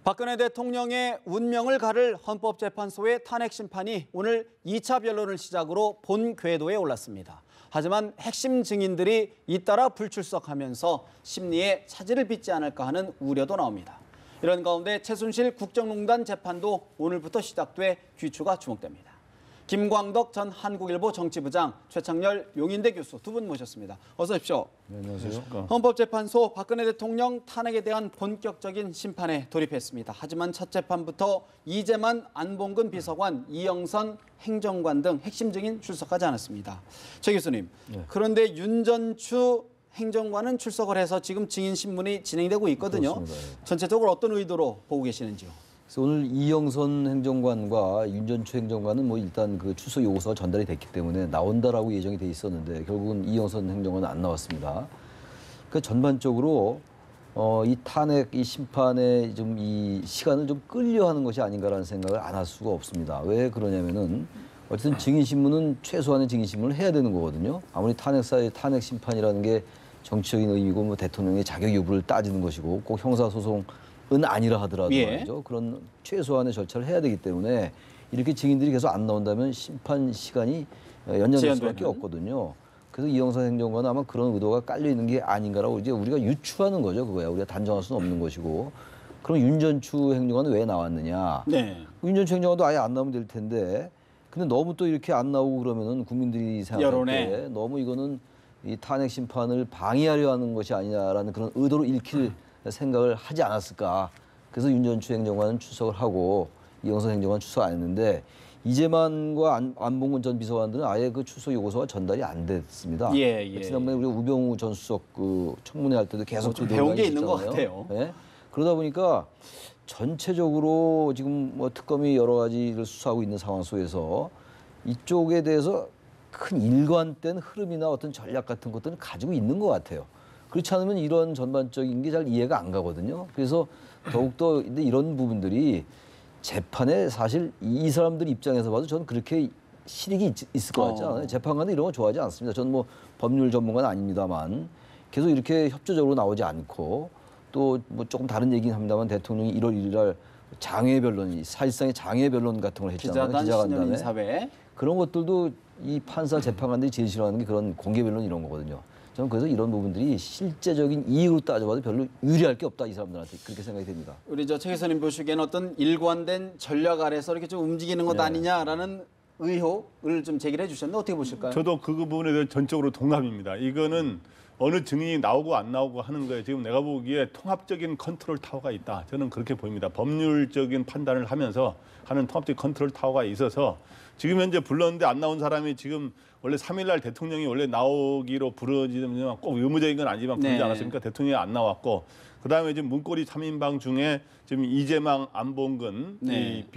박근혜 대통령의 운명을 가를 헌법재판소의 탄핵 심판이 오늘 2차 변론을 시작으로 본 궤도에 올랐습니다. 하지만 핵심 증인들이 잇따라 불출석하면서 심리에 차질을 빚지 않을까 하는 우려도 나옵니다. 이런 가운데 최순실 국정농단 재판도 오늘부터 시작돼 귀추가 주목됩니다. 김광덕 전 한국일보 정치부장, 최창렬 용인대 교수 두 분 모셨습니다. 어서 오십시오. 네, 안녕하세요. 헌법재판소 박근혜 대통령 탄핵에 대한 본격적인 심판에 돌입했습니다. 하지만 첫 재판부터 이재만, 안봉근 비서관, 이영선 행정관 등 핵심 증인 출석하지 않았습니다. 최 교수님, 네. 그런데 윤전추 행정관은 출석을 해서 지금 증인 신문이 진행되고 있거든요. 그렇습니다. 전체적으로 어떤 의도로 보고 계시는지요? 그래서 오늘 이영선 행정관과 윤전추 행정관은 뭐 일단 그 출석 요구서가 전달이 됐기 때문에 나온다라고 예정이 돼 있었는데 결국은 이영선 행정관은 안 나왔습니다. 그 전반적으로 이 탄핵, 이 심판에 좀 이 시간을 좀 끌려하는 것이 아닌가라는 생각을 안 할 수가 없습니다. 왜 그러냐면은 어쨌든 증인 신문은 최소한의 증인 신문을 해야 되는 거거든요. 아무리 탄핵사의 탄핵 심판이라는 게 정치적인 의미고 뭐 대통령의 자격 여부를 따지는 것이고 꼭 형사소송 은 아니라 하더라도 말이죠. 그런 최소한의 절차를 해야 되기 때문에 이렇게 증인들이 계속 안 나온다면 심판 시간이 연장될 수밖에 없거든요. 그래서 이영선 행정관은 아마 그런 의도가 깔려 있는 게 아닌가라고 이제 우리가 유추하는 거죠. 그거야. 우리가 단정할 수는 없는 것이고. 그럼 윤전추 행정관은 왜 나왔느냐? 네. 윤전추 행정관도 아예 안 나오면 될 텐데. 근데 너무 또 이렇게 안 나오고 그러면은 국민들이 생각할 때 너무 이거는 이 탄핵 심판을 방해하려 하는 것이 아니냐라는 그런 의도로 읽힐 생각을 하지 않았을까. 그래서 윤전추 행정관은 출석을 하고 이영선 행정관은 출석 안 했는데 이재만과 안봉근 전 비서관들은 아예 그 출석 요구서가 전달이 안 됐습니다. 지난번에 우리 우병우 전 수석 그 청문회 할 때도 계속 그 배운 게 있는 것 같아요. 네? 그러다 보니까 전체적으로 지금 뭐 특검이 여러 가지를 수사하고 있는 상황 속에서 이쪽에 대해서 큰 일관된 흐름이나 어떤 전략 같은 것들은 가지고 있는 것 같아요. 그렇지 않으면 이런 전반적인 게 잘 이해가 안 가거든요. 그래서 더욱더 이런 부분들이 재판에 사실 이 사람들 입장에서 봐도 저는 그렇게 실익이 있을 것 같지 않아요. 재판관은 이런 거 좋아하지 않습니다. 저는 뭐 법률 전문가는 아닙니다만 계속 이렇게 협조적으로 나오지 않고 또 뭐 조금 다른 얘기는 합니다만 대통령이 1월 1일 날 장외 변론, 사실상의 장외 변론 같은 걸 했잖아요. 기자간담회. 그런 것들도 이 판사 재판관들이 제일 싫어하는 게 그런 공개 변론 이런 거거든요. 저는 그래서 이런 부분들이 실제적인 이익으로 따져봐도 별로 유리할 게 없다 이 사람들한테 그렇게 생각이 됩니다. 우리 최 교수님 보시기에는 어떤 일관된 전략 아래서 이렇게 좀 움직이는 것 아니냐라는 의혹을 좀 제기를 해주셨는데 어떻게 보실까요? 저도 그 부분에 대해 전적으로 동감입니다. 이거는 어느 증인이 나오고 안 나오고 하는 거에 지금 내가 보기에 통합적인 컨트롤 타워가 있다. 저는 그렇게 보입니다. 법률적인 판단을 하면서 하는 통합적인 컨트롤 타워가 있어서 지금 현재 불렀는데 안 나온 사람이 지금 원래 3일 날 대통령이 원래 나오기로 부르지만 꼭 의무적인 건 아니지만 부르지 않았습니까? 대통령이 안 나왔고 그다음에 지금 문고리 3인방 중에 지금 이재만, 안봉근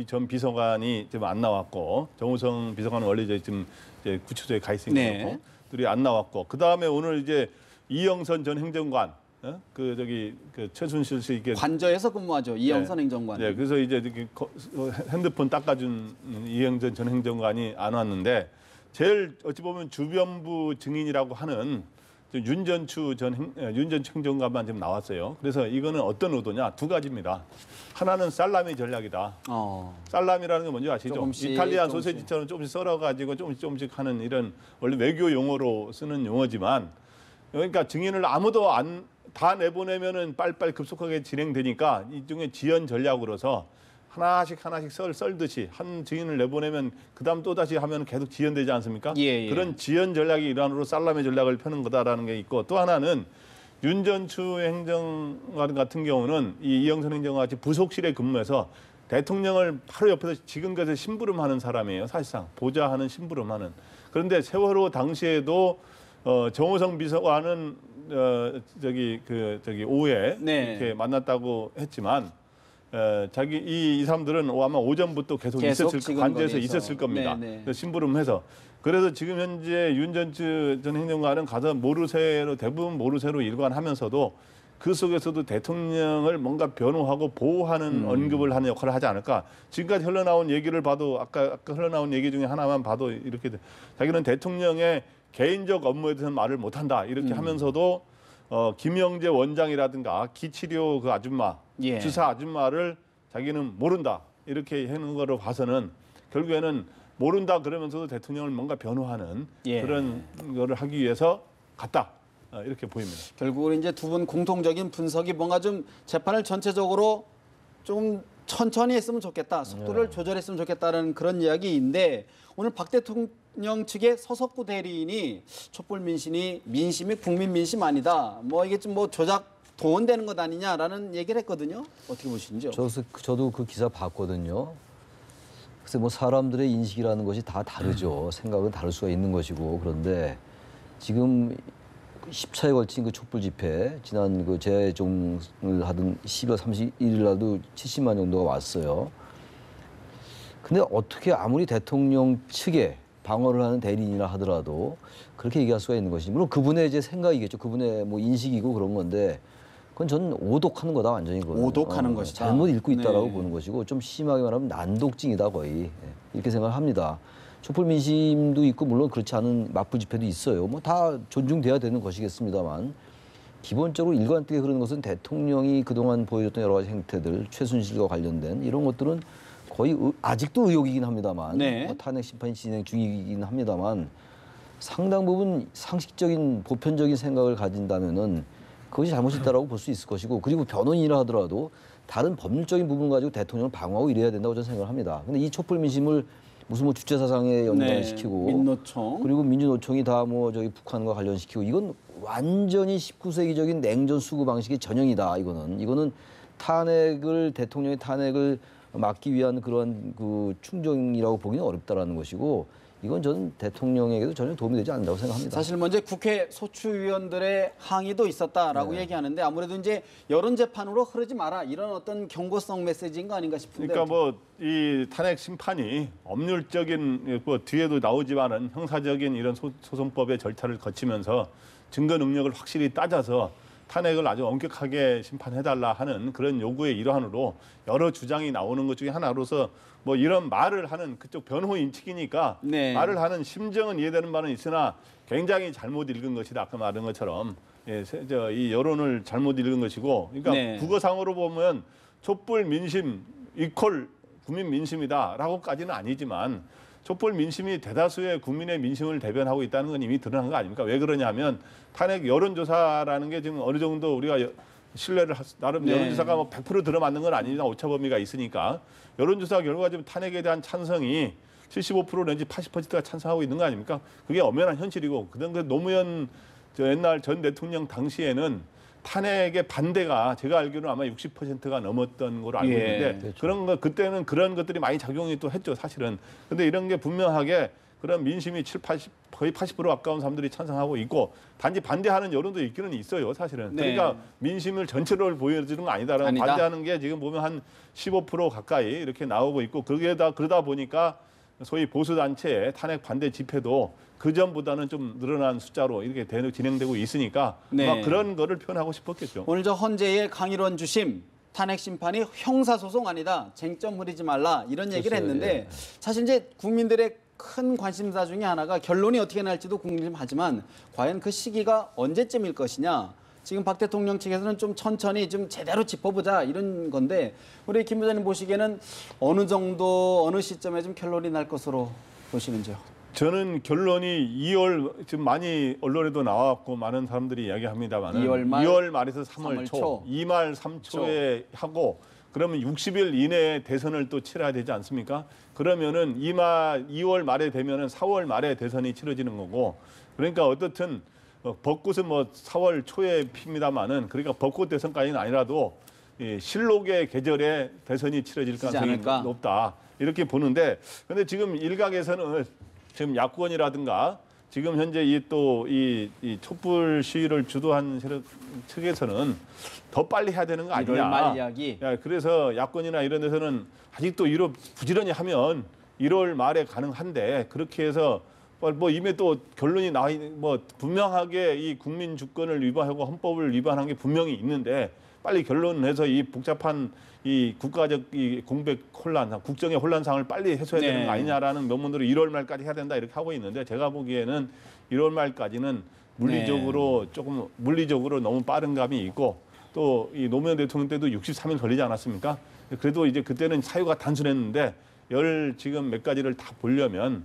전 비서관이 지금 안 나왔고 정우성 비서관은 원래 지금 구치소에 가 있으니까 들이 안 나왔고 그다음에 오늘 이제 이영선 전 행정관 그 최순실 씨 이게 관저에서 근무하죠. 이영선 행정관. 네, 그래서 이제 이렇게 핸드폰 닦아준 이영선 전 행정관이 안 왔는데 제일 어찌 보면 주변부 증인이라고 하는 윤전추 행정관만 지금 나왔어요. 그래서 이거는 어떤 의도냐? 두 가지입니다. 하나는 살라미 전략이다. 살라미라는 게 뭔지 아시죠? 이탈리안 소세지처럼 조금씩 썰어가지고 조금씩 하는 이런 원래 외교 용어로 쓰는 용어지만 그러니까 증인을 아무도 다 내보내면은 빨리빨리 급속하게 진행되니까 이 중에 지연 전략으로서 하나씩 썰듯이 한 증인을 내보내면 그다음 또 다시 하면 계속 지연되지 않습니까? 그런 지연 전략이 일환으로 살라미 전략을 펴는 거다라는 게 있고 또 하나는 윤전추 행정관 같은 경우는 이 이영선 행정관 같이 부속실에 근무해서 대통령을 바로 옆에서 지금까지 심부름하는 사람이에요. 사실상 보좌하는 심부름하는. 그런데 세월호 당시에도 정우성 비서관은 오후에 이렇게 만났다고 했지만 이 사람들은 아마 오전부터 계속 관저에서 있었을 겁니다. 심부름해서. 그래서 지금 현재 윤전추 전 행정관은 가서 대부분 모르쇠로 일관하면서도 그 속에서도 대통령을 뭔가 변호하고 보호하는 언급을 하는 역할을 하지 않을까. 지금까지 흘러나온 얘기를 봐도 아까 흘러나온 얘기 중에 하나만 봐도 이렇게 자기는 대통령의 개인적 업무에 대해서는 말을 못한다. 이렇게 하면서도 김영재 원장이라든가 기치료 그 아줌마, 주사 아줌마를 자기는 모른다 이렇게 하는 거를 봐서는 결국에는 모른다 그러면서도 대통령을 뭔가 변호하는 예. 그런 거를 하기 위해서 갔다 이렇게 보입니다. 결국은 이제 두 분 공통적인 분석이 뭔가 좀 재판을 전체적으로 좀 천천히 했으면 좋겠다, 속도를 조절했으면 좋겠다는 그런 이야기인데 오늘 박 대통령 측의 서석구 대리인이 촛불 민심이 국민 민심 아니다. 뭐 이게 좀 뭐 조작 동원되는 것 아니냐라는 얘기를 했거든요. 어떻게 보시는지요? 저도 그 기사 봤거든요. 글쎄 뭐 사람들의 인식이라는 것이 다 다르죠. 생각은 다를 수가 있는 것이고 그런데 지금 10차에 걸친 그 촛불 집회 지난 그 재종을 하던 12월 31일 날도 70만 정도가 왔어요. 근데 어떻게 아무리 대통령 측에 방어를 하는 대리인이라 하더라도 그렇게 얘기할 수가 있는 것이지. 물론 그분의 이제 생각이겠죠. 그분의 뭐 인식이고 그런 건데 그건 저는 오독하는 거다 완전히. 오독하는 것이다. 잘못 읽고 있다라고 네. 보는 것이고 좀 심하게 말하면 난독증이다 거의. 이렇게 생각을 합니다. 촛불 민심도 있고 물론 그렇지 않은 맞불 집회도 있어요. 뭐 다 존중돼야 되는 것이겠습니다만 기본적으로 일관되게 그런 것은 대통령이 그동안 보여줬던 여러 가지 행태들, 최순실과 관련된 이런 것들은 거의 아직도 의혹이긴 합니다만 네. 뭐 탄핵 심판이 진행 중이긴 합니다만 상당 부분 상식적인 보편적인 생각을 가진다면은 그것이 잘못이다라고 볼 수 있을 것이고 그리고 변호인이라 하더라도 다른 법률적인 부분 가지고 대통령을 방어하고 이래야 된다고 저는 생각을 합니다. 근데 이 촛불 민심을 무슨 뭐 주체사상에 연관을 시키고 민노총 그리고 민주노총이 다 뭐 저기 북한과 관련시키고 이건 완전히 19세기적인 냉전 수구 방식의 전형이다. 이거는 대통령의 탄핵을 막기 위한 그런 그 충정이라고 보기는 어렵다라는 것이고 이건 저는 대통령에게도 전혀 도움이 되지 않는다고 생각합니다. 사실 먼저 국회 소추위원들의 항의도 있었다라고 얘기하는데 아무래도 이제 여론 재판으로 흐르지 마라 이런 어떤 경고성 메시지인 거 아닌가 싶은데. 그러니까 뭐 이 탄핵 심판이 법률적인 뭐 뒤에도 나오지만은 형사적인 이런 소송법의 절차를 거치면서 증거 능력을 확실히 따져서 탄핵을 아주 엄격하게 심판해달라 하는 그런 요구의 일환으로 여러 주장이 나오는 것 중에 하나로서 뭐 이런 말을 하는 그쪽 변호인 측이니까 네. 말을 하는 심정은 이해되는 바는 있으나 굉장히 잘못 읽은 것이다. 아까 말한 것처럼 이 여론을 잘못 읽은 것이고 그러니까 네. 국어상으로 보면 촛불 민심 이퀄 국민 민심이다라고까지는 아니지만 촛불 민심이 대다수의 국민의 민심을 대변하고 있다는 건 이미 드러난 거 아닙니까? 왜 그러냐면 탄핵 여론조사라는 게 지금 어느 정도 우리가 신뢰를 나름 여론조사가 뭐 100% 들어맞는 건 아니지만 오차 범위가 있으니까 여론조사 결과 지금 탄핵에 대한 찬성이 75% 내지 80%가 찬성하고 있는 거 아닙니까? 그게 엄연한 현실이고 그다음에 노무현 옛날 전 대통령 당시에는 탄핵의 반대가 제가 알기로는 아마 60%가 넘었던 걸로 알고 있는데 그렇죠. 그런 거 그때는 그런 것들이 많이 작용이 또 했죠 사실은. 근데 이런 게 분명하게 그런 민심이 80 거의 80% 가까운 사람들이 찬성하고 있고 단지 반대하는 여론도 있기는 있어요 사실은. 네. 그러니까 민심을 전체를 보여주는 건 아니다. 반대하는 게 지금 보면 한 15% 가까이 이렇게 나오고 있고 그러다 보니까 소위 보수 단체의 탄핵 반대 집회도 그 전보다는 좀 늘어난 숫자로 이렇게 진행되고 있으니까 네. 아마 그런 거를 표현하고 싶었겠죠. 오늘 저 헌재의 강일원 주심 탄핵 심판이 형사소송 아니다. 쟁점 흐리지 말라. 이런 얘기를 글쎄요, 했는데 사실 이제 국민들의 큰 관심사 중에 하나가 결론이 어떻게 날지도 궁금하지만 과연 그 시기가 언제쯤일 것이냐. 지금 박 대통령 측에서는 좀 천천히 좀 제대로 짚어보자 이런 건데 우리 김 부장님 보시기에는 어느 정도 어느 시점에 좀 결론이 날 것으로 보시는지요? 저는 결론이 2월 지금 많이 언론에도 나왔고 많은 사람들이 이야기합니다만 2월 말에서 3월 초, 2말 3초에 하고 그러면 60일 이내에 대선을 또 치러야 되지 않습니까? 그러면은 2월 말에 되면은 4월 말에 대선이 치러지는 거고 그러니까 어떻든 벚꽃은 뭐 4월 초에 핍니다만은 그러니까 벚꽃 대선까지는 아니라도 이 실록의 계절에 대선이 치러질 가능성이 높다 이렇게 보는데 근데 지금 일각에서는 지금 야권이라든가 지금 현재 이 촛불 시위를 주도한 세력 측에서는 더 빨리 해야 되는 거 아니냐. 1월 말 이야기. 그래서 야권이나 이런 데서는 아직도 부지런히 하면 1월 말에 가능한데 그렇게 해서 뭐 이미 또 결론이 뭐 분명하게 이 국민 주권을 위반하고 헌법을 위반한 게 분명히 있는데 빨리 결론내서 이 복잡한 이 국가적 이 공백 혼란, 국정의 혼란상을 빨리 해소해야 되는 거 아니냐라는 명분으로 1월 말까지 해야 된다 이렇게 하고 있는데 제가 보기에는 1월 말까지는 물리적으로 너무 빠른 감이 있고 또 이 노무현 대통령 때도 63일 걸리지 않았습니까? 그래도 이제 그때는 사유가 단순했는데 지금 몇 가지를 다 보려면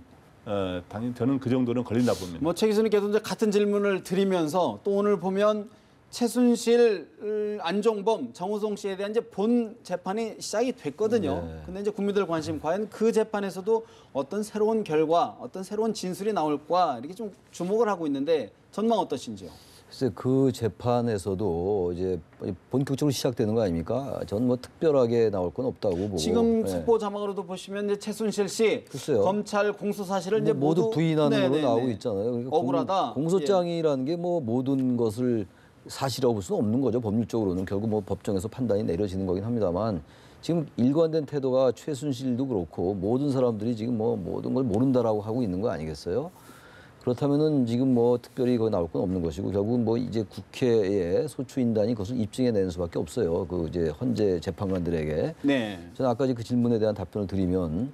당연히 저는 그 정도는 걸린다 봅니다. 뭐 최 교수님께도 이제 같은 질문을 드리면서 또 오늘 보면 최순실, 안종범, 정호성 씨에 대한 이제 본 재판이 시작이 됐거든요. 네. 근데 이제 국민들 관심 과연 그 재판에서도 어떤 새로운 결과, 어떤 새로운 진술이 나올까 이렇게 좀 주목을 하고 있는데 전망 어떠신지요? 글쎄 그 재판에서도 이제 본격적으로 시작되는 거 아닙니까? 전 뭐 특별하게 나올 건 없다고 보고. 지금 네. 속보 자막으로도 보시면 이제 최순실 씨 글쎄요. 검찰 공소 사실을 이제 모두 부인하는 걸로 네네네. 나오고 있잖아요. 그러니까 억울하다. 공소장이라는 게 뭐 모든 것을 사실이라고 볼 수는 없는 거죠. 법률적으로는 결국 뭐 법정에서 판단이 내려지는 거긴 합니다만 지금 일관된 태도가 최순실도 그렇고 모든 사람들이 지금 뭐 모든 걸 모른다라고 하고 있는 거 아니겠어요? 그렇다면은 지금 뭐 특별히 거기 나올 건 없는 것이고 결국은 뭐 이제 국회의 소추인단이 그것을 입증해내는 수밖에 없어요. 그 이제 헌재 재판관들에게. 네. 저는 아까 그 질문에 대한 답변을 드리면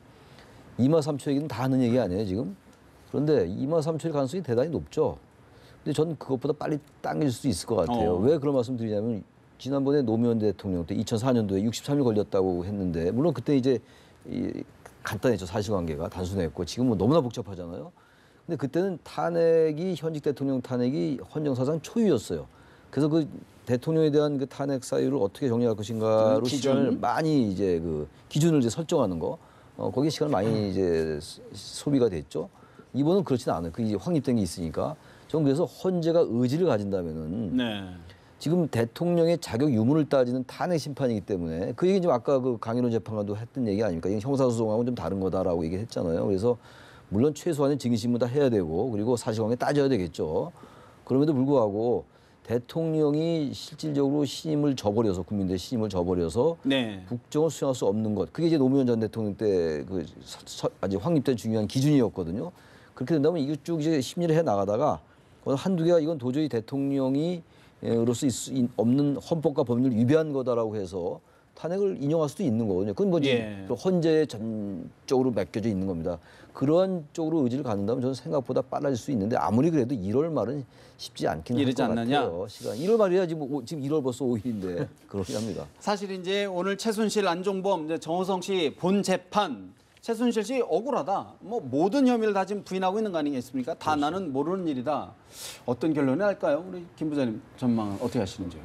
이마삼초 얘기는 다 하는 얘기 아니에요 지금? 그런데 이마삼초일 가능성이 대단히 높죠. 근데 저는 그것보다 빨리 당길 수 있을 것 같아요. 왜 그런 말씀 드리냐면 지난번에 노무현 대통령 때 2004년도에 63일 걸렸다고 했는데 물론 그때 이제 간단했죠. 사실관계가 단순했고 지금 뭐 너무나 복잡하잖아요. 근데 그때는 현직 대통령 탄핵이 헌정사상 초유였어요. 그래서 그 대통령에 대한 그 탄핵 사유를 어떻게 정리할 것인가로 시간을 많이 이제 그 기준을 이제 설정하는 거, 거기에 시간을 많이 이제 소비가 됐죠. 이번은 그렇지는 않아요. 그 이제 확립된 게 있으니까. 저는 그래서 헌재가 의지를 가진다면은 네. 지금 대통령의 자격 유무를 따지는 탄핵 심판이기 때문에 그 얘기 좀 아까 그 강인호 재판관도 했던 얘기 아닙니까? 이게 형사소송하고는 좀 다른 거다라고 얘기했잖아요. 그래서 물론 최소한의 증인신문 다 해야 되고 그리고 사실관계 따져야 되겠죠. 그럼에도 불구하고 대통령이 실질적으로 신임을 저버려서 국민들의 신임을 저버려서 네. 국정을 수행할 수 없는 것. 그게 이제 노무현 전 대통령 때 그 아직 확립된 중요한 기준이었거든요. 그렇게 된다면 이게 쭉 이제 심리를 해 나가다가 한두 개가 이건 도저히 대통령이 로서 없는 헌법과 법률을 위배한 거다라고 해서 탄핵을 인용할 수도 있는 거거든요. 그건 뭐지 헌재에 전적으로 맡겨져 있는 겁니다. 그러한 쪽으로 의지를 갖는다면 저는 생각보다 빨라질 수 있는데 아무리 그래도 1월 말은 쉽지 않긴 할 것 같아요. 시간 1월 말이야지 뭐 지금 1월 벌써 5일인데 그렇긴 합니다. 사실 이제 오늘 최순실, 안종범, 이제 정호성 씨 본 재판 최순실 씨 억울하다. 뭐 모든 혐의를 다 지금 부인하고 있는 거 아니겠습니까? 다 그렇죠. 나는 모르는 일이다. 어떤 결론이 날까요? 우리 김 부장님 전망은 어떻게 하시는지요?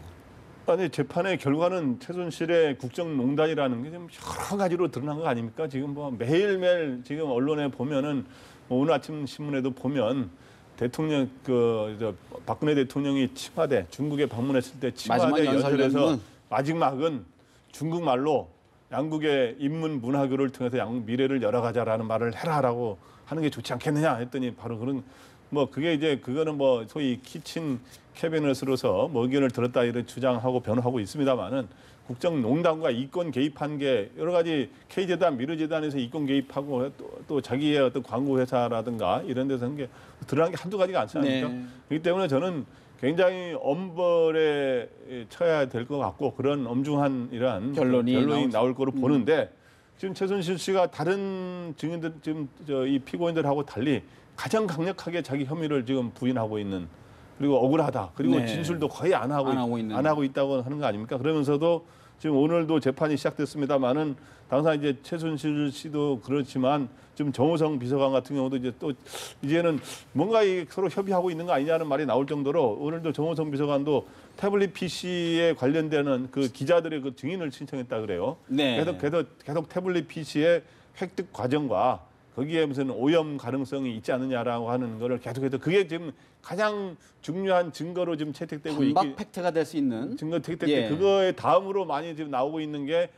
아니 재판의 결과는 최순실의 국정농단이라는 게 좀 여러 가지로 드러난 거 아닙니까? 지금 뭐 매일매일 지금 언론에 보면은 뭐 오늘 아침 신문에도 보면 대통령 박근혜 대통령이 청와대 중국에 방문했을 때 청와대 연설에서 마지막은 중국말로 양국의 인문 문화교를 통해서 양국 미래를 열어가자라는 말을 해라라고 하는 게 좋지 않겠느냐 했더니 바로 그런 뭐 그게 이제 그거는 뭐 소위 키친 캐비넷으로서 뭐 의견을 들었다 이런 주장하고 변호하고 있습니다만은 국정농단과 이권 개입한 게 여러 가지 K재단, 미르재단에서 이권 개입하고 또 자기의 어떤 광고 회사라든가 이런 데서 한 게 드러난 게 한두 가지가 않지 않습니까? 네. 그렇기 때문에 저는 굉장히 엄벌에 쳐야 될 것 같고 그런 엄중한 이러한 결론이 나올 거로 보는데 지금 최순실 씨가 다른 증인들 지금 이 피고인들하고 달리 가장 강력하게 자기 혐의를 지금 부인하고 있는 그리고 억울하다 그리고 진술도 거의 안 하고 있다고 하는 거 아닙니까? 그러면서도 지금 오늘도 재판이 시작됐습니다만은 당장 이제 최순실 씨도 그렇지만 지금 정호성 비서관 같은 경우도 이제 또 이제는 뭔가 서로 협의하고 있는 거 아니냐는 말이 나올 정도로 오늘도 정호성 비서관도 태블릿 PC에 관련되는 그 기자들의 그 증인을 신청했다 그래요. 네. 계속 태블릿 PC의 획득 과정과 거기에 무슨 오염 가능성이 있지 않느냐라고 하는 거를 계속해서 그게 지금 가장 중요한 증거로 지금 채택되고 있기 반박 팩트가 될 수 있는 증거 채택돼 그거에 다음으로 많이 지금 나오고 있는 게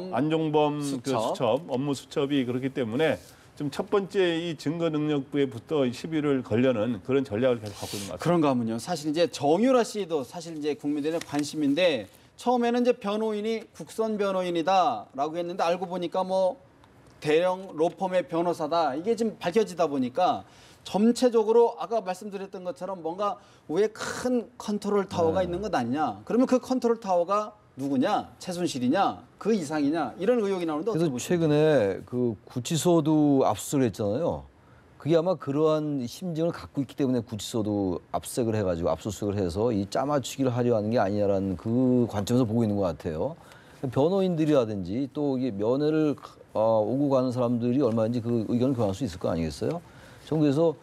안종범 수첩 업무 수첩이 그렇기 때문에 지금 첫 번째 이 증거 능력부에부터 시비를 걸려는 그런 전략을 계속 갖고 있는 것 같습니다. 그런가 하면요. 사실 이제 정유라 씨도 사실 이제 국민들의 관심인데 처음에는 이제 변호인이 국선 변호인이다라고 했는데 알고 보니까 뭐 대형 로펌의 변호사다. 이게 지금 밝혀지다 보니까 전체적으로 아까 말씀드렸던 것처럼 뭔가 위에 큰 컨트롤 타워가 있는 것 아니냐. 그러면 그 컨트롤 타워가 누구냐? 최순실이냐? 그 이상이냐? 이런 의혹이 나오는데 그래서 최근에 그 구치소도 압수를 했잖아요. 그게 아마 그러한 심증을 갖고 있기 때문에 구치소도 압색을 해가지고 압수수색을 해서 이 짜맞추기를 하려 하는 게 아니냐라는 그 관점에서 보고 있는 것 같아요. 변호인들이라든지 또 이게 면회를 오고 가는 사람들이 얼마인지 그 의견을 교환할 수 있을 거 아니겠어요? 저는 그래서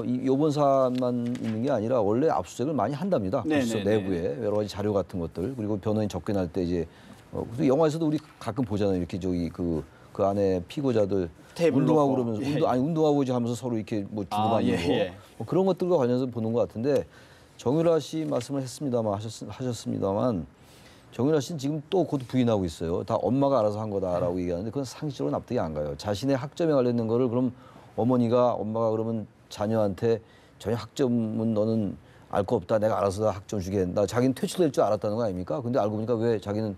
이번 사안만 있는 게 아니라 원래 압수수색을 많이 한답니다. 구치소 내부에 여러 가지 자료 같은 것들 그리고 변호인 접견할 때 이제 영화에서도 우리 가끔 보잖아요. 이렇게 저기 그 안에 피고자들 운동하고 그러면서 운동하고 이제 하면서 서로 이렇게 뭐 주고받는 거 뭐 그런 것들과 관련해서 보는 것 같은데 정유라 씨 말씀을 하셨습니다만 정유라 씨는 지금 또 곧 부인하고 있어요. 다 엄마가 알아서 한 거다라고 얘기하는데 그건 상식적으로 납득이 안 가요. 자신의 학점에 관련된 거를 그럼 엄마가 그러면 자녀한테 전혀 학점은 너는 알 거 없다. 내가 알아서 다 학점 주게. 자기는 퇴출될 줄 알았다는 거 아닙니까? 근데 알고 보니까 왜 자기는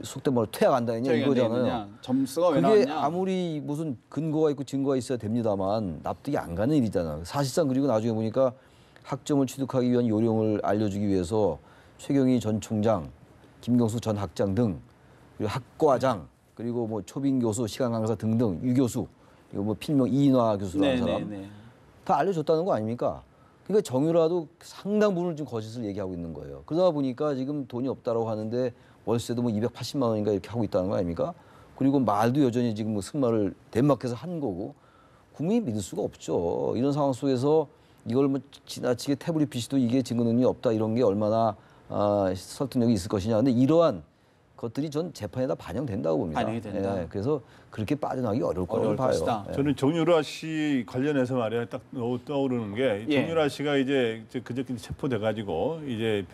속된 말로 퇴학 안 다니냐 이거잖아요. 점수가 왜 그게 나왔냐? 아무리 무슨 근거가 있고 증거가 있어야 됩니다만 납득이 안 가는 일이잖아요. 사실상 그리고 나중에 보니까 학점을 취득하기 위한 요령을 알려주기 위해서 최경희 전 총장, 김경수 전 학장 등 그리고 학과장 그리고 뭐 초빙 교수, 시간 강사 등등 유 교수 이거 뭐 필명 이인화 교수라는 사람 다 알려줬다는 거 아닙니까? 그러니까 정유라도 상당 부분을 지금 거짓을 얘기하고 있는 거예요. 그러다 보니까 지금 돈이 없다라고 하는데 월세도 뭐 280만 원인가 이렇게 하고 있다는 거 아닙니까? 그리고 말도 여전히 지금 뭐 승마를 덴마크에서 한 거고 국민이 믿을 수가 없죠. 이런 상황 속에서 이걸 뭐 지나치게 태블릿 PC도 이게 증거 능력이 없다 이런 게 얼마나 설득력이 있을 것이냐. 근데 이러한 것들이 전 재판에다 반영된다고 봅니다. 반영이 된다. 예, 그래서 그렇게 빠져나가기 어려울 거라고 봐요. 것이다. 예. 저는 정유라 씨 관련해서 말이야 딱 떠오르는 게 정유라 씨가 이제 그저께 체포돼 가지고 이제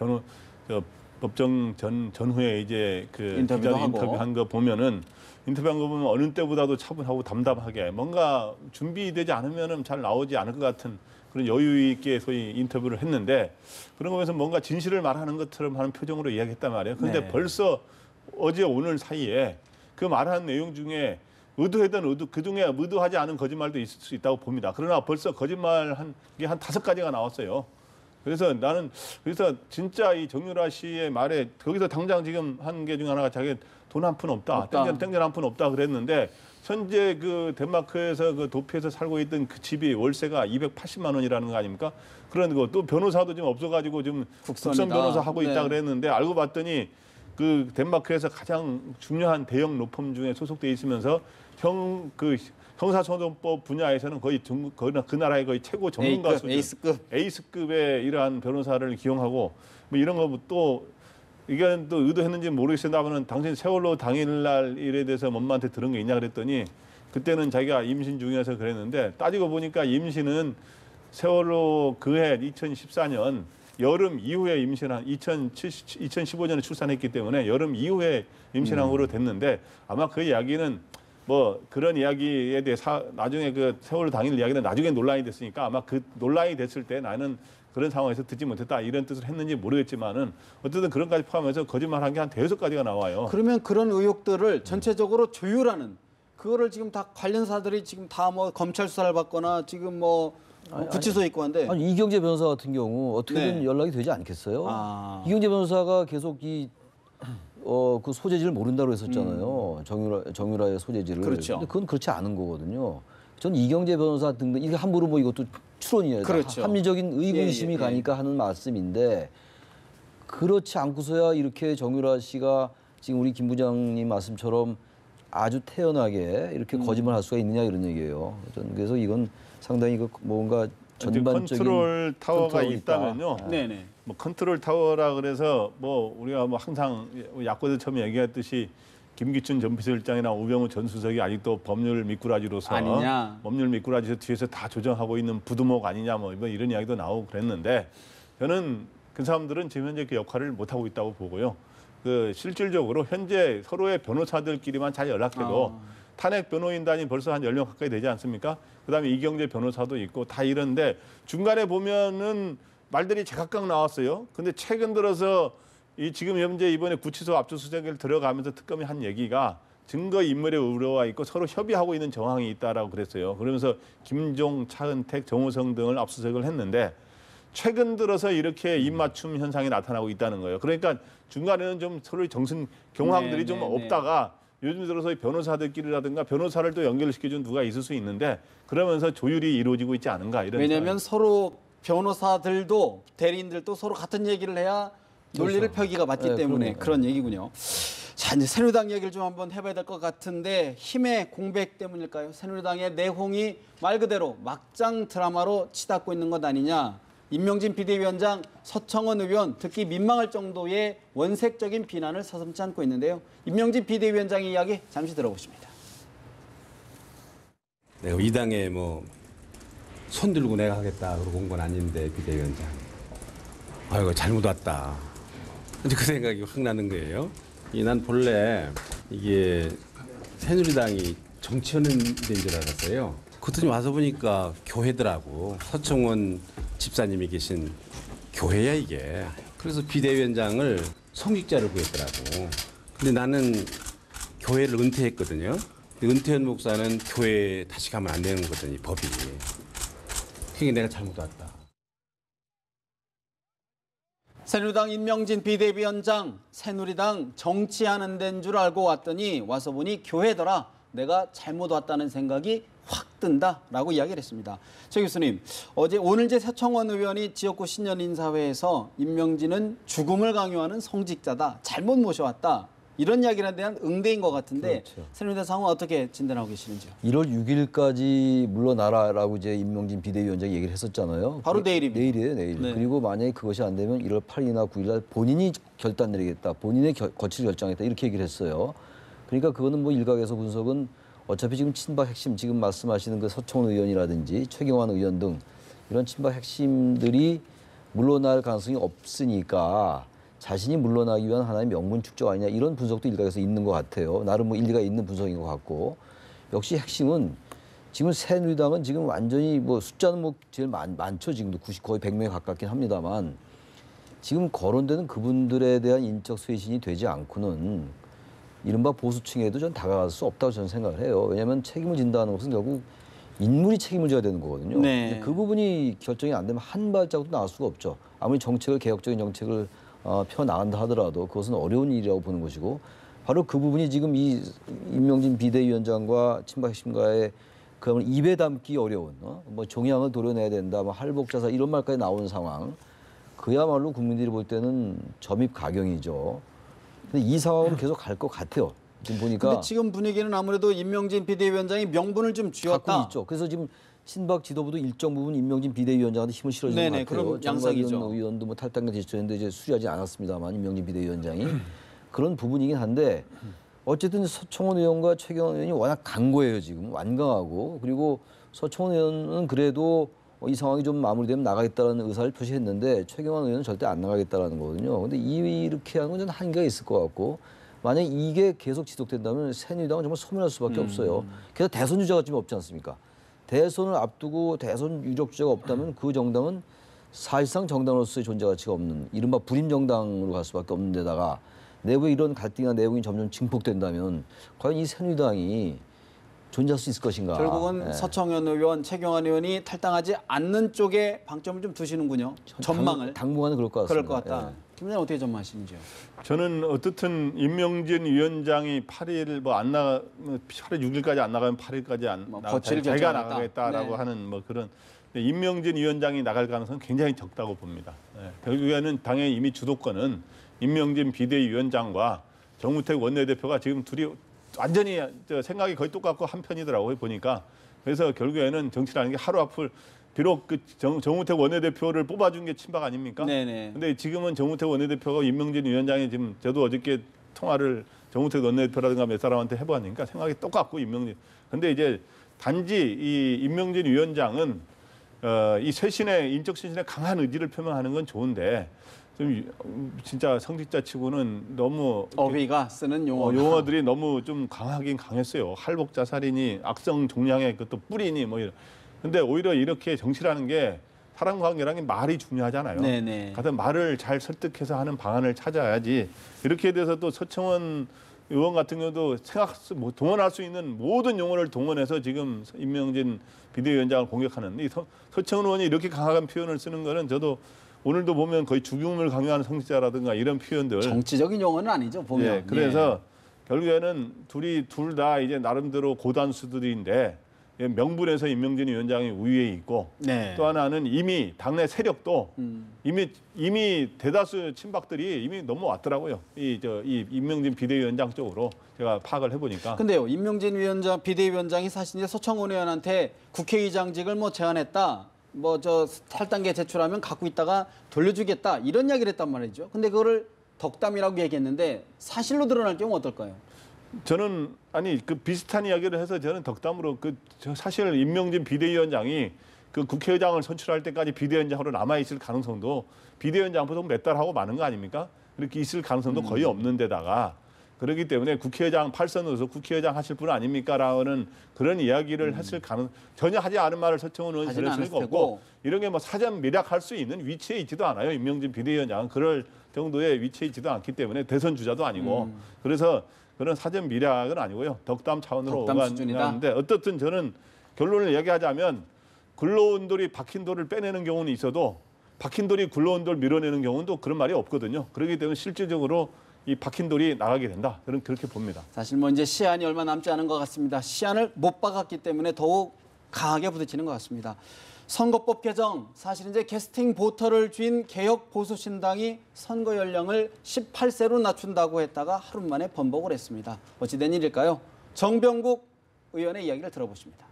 법정 전후에 이제 그 기자 인터뷰한 거 보면은 인터뷰한 거 보면 어느 때보다도 차분하고 담담하게 뭔가 준비되지 않으면은 잘 나오지 않을 것 같은 그런 여유 있게 소위 인터뷰를 했는데 그런 거에서 뭔가 진실을 말하는 것처럼 하는 표정으로 이야기했단 말이에요. 그런데 벌써 어제 오늘 사이에 그 말하는 내용 중에 그중에 의도하지 않은 거짓말도 있을 수 있다고 봅니다. 그러나 벌써 거짓말 한 5가지가 나왔어요. 그래서 진짜 이 정유라 씨의 말에 거기서 당장 지금 한 게 중에 하나가 자기 돈 한 푼 없다. 땡전 한 푼 없다 그랬는데 현재 그 덴마크에서 그 도피해서 살고 있던 그 집이 월세가 280만 원이라는 거 아닙니까? 그런 거 또 변호사도 지금 없어가지고 지금 국선 변호사 하고 있다 그랬는데 알고 봤더니 그 덴마크에서 가장 중요한 대형 로펌 중에 소속돼 있으면서 형사소송법 분야에서는 거의 그 나라의 거의 최고 전문가 수준, 에이스급의 이러한 변호사를 기용하고 뭐 이런 거 또 이게 또 의도했는지 모르겠습니다만은 당신 세월호 당일날 일에 대해서 엄마한테 들은 게 있냐 그랬더니 그때는 자기가 임신 중이어서 그랬는데 따지고 보니까 임신은 세월호 그해 2014년 여름 이후에 임신한 2015년에 출산했기 때문에 여름 이후에 임신한 거로 됐는데 아마 그 이야기는 뭐 그런 이야기에 대해 나중에 그 세월호 당일 이야기는 나중에 논란이 됐으니까 아마 그 논란이 됐을 때 나는 그런 상황에서 듣지 못했다 이런 뜻을 했는지 모르겠지만은 어쨌든 그런 까지 포함해서 거짓말한 게 한 5가지가 나와요. 그러면 그런 의혹들을 전체적으로 조율하는 그거를 지금 다 관련사들이 지금 다 뭐 검찰 수사를 받거나 지금 뭐 구치소에 있고 한데 아니 이경재 변호사 같은 경우 어떻게든 연락이 되지 않겠어요? 이경재 변호사가 계속 그 소재지를 모른다고 했었잖아요. 정유라의 소재지를. 그렇죠. 근데 그건 그렇지 않은 거거든요. 전 이경재 변호사 등등 이게 함부로 뭐 이것도 추론이에요. 그렇죠. 합리적인 의구심이 가니까 하는 말씀인데 그렇지 않고서야 이렇게 정유라 씨가 지금 우리 김 부장님 말씀처럼 아주 태연하게 이렇게 거짓말할 수가 있느냐 이런 얘기예요. 저는 그래서 이건 상당히 뭔가 전반적인 컨트롤 타워가 있다면요. 네네. 뭐 컨트롤 타워라 그래서 뭐 우리가 뭐 항상 야권에서 처음 얘기했듯이 김기춘 전 비서실장이나 우병우 전 수석이 아직도 법률 미꾸라지로서 법률 미꾸라지에서 뒤에서 다 조정하고 있는 부두목 아니냐 뭐 이런 이야기도 나오고 그랬는데 저는 그 사람들은 지금 현재 그 역할을 못 하고 있다고 보고요. 그 실질적으로 현재 서로의 변호사들끼리만 잘 연락해도 탄핵 변호인단이 벌써 한 10명 가까이 되지 않습니까? 그다음에 이경재 변호사도 있고 다 이런데 중간에 보면은 말들이 제각각 나왔어요. 근데 최근 들어서 지금 현재 이번에 구치소 압수수색을 들어가면서 특검이 한 얘기가 증거 인멸의 우려가 있고 서로 협의하고 있는 정황이 있다라고 그랬어요. 그러면서 김종, 차은택, 정우성 등을 압수수색을 했는데 최근 들어서 이렇게 입맞춤 현상이 나타나고 있다는 거예요. 그러니까 중간에는 좀 서로의 정신 경황들이 좀 없다가 요즘 들어서 변호사들끼리라든가 변호사를 또 연결시켜준 누가 있을 수 있는데 그러면서 조율이 이루어지고 있지 않은가 이런. 왜냐하면 서로 변호사들도 대리인들도 서로 같은 얘기를 해야 논리를 펴기가 맞기 네, 때문에 그럼요. 그런 얘기군요. 자, 이제 새누리당 얘기를 좀 한번 해봐야 될 것 같은데 힘의 공백 때문일까요? 새누리당의 내홍이 말 그대로 막장 드라마로 치닫고 있는 것 아니냐. 임명진 비대위원장, 서청원 의원 듣기 민망할 정도의 원색적인 비난을 서슴지 않고 있는데요. 임명진 비대위원장의 이야기 잠시 들어보십니다. 내가 이 당에 뭐 손 들고 내가 하겠다 그러고 온 건 아닌데 비대위원장. 아이고 잘못 왔다. 근데 그 생각이 확 나는 거예요. 난 본래 이게 새누리당이 정치하는 데인 줄 알았어요. 그랬더니 와서 보니까 교회더라고. 서청원 집사님이 계신 교회야 이게. 그래서 비대위원장을 성직자를 구했더라고. 근데 나는 교회를 은퇴했거든요. 은퇴한 목사는 교회에 다시 가면 안 되는 거거든요, 법이. 그게 내가 잘못 왔다. 새누리당 임명진 비대위원장, 새누리당 정치하는 데인 줄 알고 왔더니 와서 보니 교회더라. 내가 잘못 왔다는 생각이 확 든다라고 이야기를 했습니다. 최 교수님, 오늘 제 서청원 의원이 지역구 신년인사회에서 임명진은 죽음을 강요하는 성직자다. 잘못 모셔왔다. 이런 이야기에 대한 응대인 것 같은데 그렇죠. 새누리당 상황 어떻게 진단하고 계시는지요? 1월 6일까지 물러나라라고 이제 임명진 비대위원장이 얘기를 했었잖아요. 바로 내일입니다. 내일이에요, 내일. 네. 그리고 만약에 그것이 안 되면 1월 8일이나 9일날 본인이 결단 내리겠다. 본인의 거취를 결정하겠다. 이렇게 얘기를 했어요. 그러니까 그거는 뭐 일각에서 분석은 어차피 지금 친박 핵심 지금 말씀하시는 그 서청원 의원이라든지 최경환 의원 등 이런 친박 핵심들이 물러날 가능성이 없으니까 자신이 물러나기 위한 하나의 명분 축적 아니냐 이런 분석도 일각에서 있는 것 같아요. 나름 뭐 일리가 있는 분석인 것 같고 역시 핵심은 지금 새누리당은 지금 완전히 뭐 숫자는 뭐 제일 많죠. 지금도 90 거의 100명에 가깝긴 합니다만 지금 거론되는 그분들에 대한 인적 쇄신이 되지 않고는 이른바 보수층에도 전 다가갈 수 없다고 저는 생각을 해요. 왜냐하면 책임을 진다는 것은 결국 인물이 책임을 져야 되는 거거든요. 네. 근데 그 부분이 결정이 안 되면 한 발자국도 나올 수가 없죠. 아무리 개혁적인 정책을 펴나간다 하더라도 그것은 어려운 일이라고 보는 것이고 바로 그 부분이 지금 이 임명진 비대위원장과 친박 핵심과의 그야말로 입에 담기 어려운 뭐 종양을 도려내야 된다, 뭐 할복자사 이런 말까지 나오는 상황 그야말로 국민들이 볼 때는 점입가경이죠. 근데 이 상황으로 계속 갈 것 같아요. 지금 보니까 근데 지금 분위기는 아무래도 임명진 비대위원장이 명분을 좀 쥐었다. 갖고 있죠. 그래서 지금 신박 지도부도 일정 부분 임명진 비대위원장한테 힘을 실어주는 네네, 것 같아요. 그럼 양상이죠. 정관용 의원도 뭐 탈당과 제출했는데 이제 수리하지 않았습니다만 임명진 비대위원장이 그런 부분이긴 한데 어쨌든 서청원 의원과 최경환 의원이 워낙 강고해요 지금 완강하고 그리고 서청원 의원은 그래도 이 상황이 좀 마무리되면 나가겠다는 의사를 표시했는데 최경환 의원은 절대 안 나가겠다라는 거거든요. 근데 이렇게 하는 건 좀 한계가 있을 것 같고 만약 이게 계속 지속된다면 새누리당은 정말 소멸할 수밖에 없어요. 게다가 대선 주자가 지금 없지 않습니까? 대선을 앞두고 대선 유력 주자가 없다면 그 정당은 사실상 정당으로서의 존재 가치가 없는 이른바 불임 정당으로 갈 수밖에 없는 데다가 내부에 이런 갈등이나 내용이 점점 증폭된다면 과연 이 새누리당이 존재할 수 있을 것인가. 결국은 예. 서청원 의원, 최경환 의원이 탈당하지 않는 쪽에 방점을 좀 두시는군요. 전망을. 당분간은 그럴 것 같습니다. 그럴 것 같다. 예. 김 의원 어떻게 전망하시는지요? 저는 어떻든 임명진 위원장이 8일 뭐 안 나가 8일 6일까지 안 나가면 8일까지 안 뭐 나가 거취를 자기가 결정하겠다. 나가겠다라고 네. 하는 뭐 그런 임명진 위원장이 나갈 가능성은 굉장히 적다고 봅니다. 결국에는 당의 이미 주도권은 임명진 비대위원장과 정우택 원내대표가 지금 둘이 완전히 생각이 거의 똑같고 한 편이더라고요 보니까. 그래서 결국에는 정치라는 게 하루 앞을 비록 그 정우택 원내대표를 뽑아준 게 친박 아닙니까? 네네. 근데 지금은 정우택 원내대표가 임명진 위원장이 지금 저도 어저께 통화를 정우택 원내대표라든가 몇 사람한테 해보니까 생각이 똑같고 임명진. 근데 이제 단지 이 임명진 위원장은 이 쇄신의 인적 쇄신에 강한 의지를 표명하는 건 좋은데 좀 진짜 성직자치고는 너무 어휘가 쓰는 용어들이 너무 좀 강하긴 강했어요. 할복자살이니 악성 종양의 그것도 뿌리니 뭐 이런. 근데 오히려 이렇게 정치라는 게 사람 관계라는 게 말이 중요하잖아요. 네네. 가서 말을 잘 설득해서 하는 방안을 찾아야지. 이렇게 돼서 또 서청원 의원 같은 경우도 동원할 수 있는 모든 용어를 동원해서 지금 임명진 비대위원장을 공격하는 이 서청원 의원이 이렇게 강한 표현을 쓰는 거는 저도 오늘도 보면 거의 죽음을 강요하는 성직자라든가 이런 표현들. 정치적인 용어는 아니죠 보면. 예, 그래서 결국에는 둘 다 이제 나름대로 고단수들인데 명분에서 임명진 위원장이 우위에 있고 네. 또 하나는 이미 당내 세력도 이미 대다수 친박들이 이미 넘어왔더라고요. 이 임명진 비대위원장 쪽으로 제가 파악을 해보니까. 근데요, 임명진 위원장, 비대위원장이 사실 이제 서청원 의원한테 국회의장직을 뭐 제안했다, 뭐 저 탈당계 제출하면 갖고 있다가 돌려주겠다 이런 이야기를 했단 말이죠. 근데 그거를 덕담이라고 얘기했는데 사실로 드러날 경우 어떨까요? 저는 그 비슷한 이야기를 해서 저는 덕담으로 사실 임명진 비대위원장이 그 국회의장을 선출할 때까지 비대위원장으로 남아 있을 가능성도 비대위원장보다 몇 달 하고 마는 거 아닙니까? 그렇게 있을 가능성도 거의 없는 데다가 그렇기 때문에 국회의장 8선으로서 국회의장 하실 분 아닙니까라는 그런 이야기를 했을 전혀 하지 않은 말을 서청원 의원이 전했을 리가 없고 이런 게 뭐 사전 미락할 수 있는 위치에 있지도 않아요. 임명진 비대위원장은 그럴 정도의 위치에 있지도 않기 때문에 대선 주자도 아니고 그래서 그런 사전 미락은 아니고요. 덕담 차원으로 오가는데 어떻든 저는 결론을 얘기하자면 굴러온 돌이 박힌 돌을 빼내는 경우는 있어도 박힌 돌이 굴러온 돌 밀어내는 경우는 또 그런 말이 없거든요. 그렇기 때문에 실질적으로 이 박힌 돌이 나가게 된다. 저는 그렇게 봅니다. 사실 뭐 이제 시한이 얼마 남지 않은 것 같습니다. 시한을 못 박았기 때문에 더욱 강하게 부딪히는 것 같습니다. 선거법 개정, 사실 이제 캐스팅 보터를 쥔 개혁보수신당이 선거 연령을 18세로 낮춘다고 했다가 하루 만에 번복을 했습니다. 어찌된 일일까요? 정병국 의원의 이야기를 들어보십니다.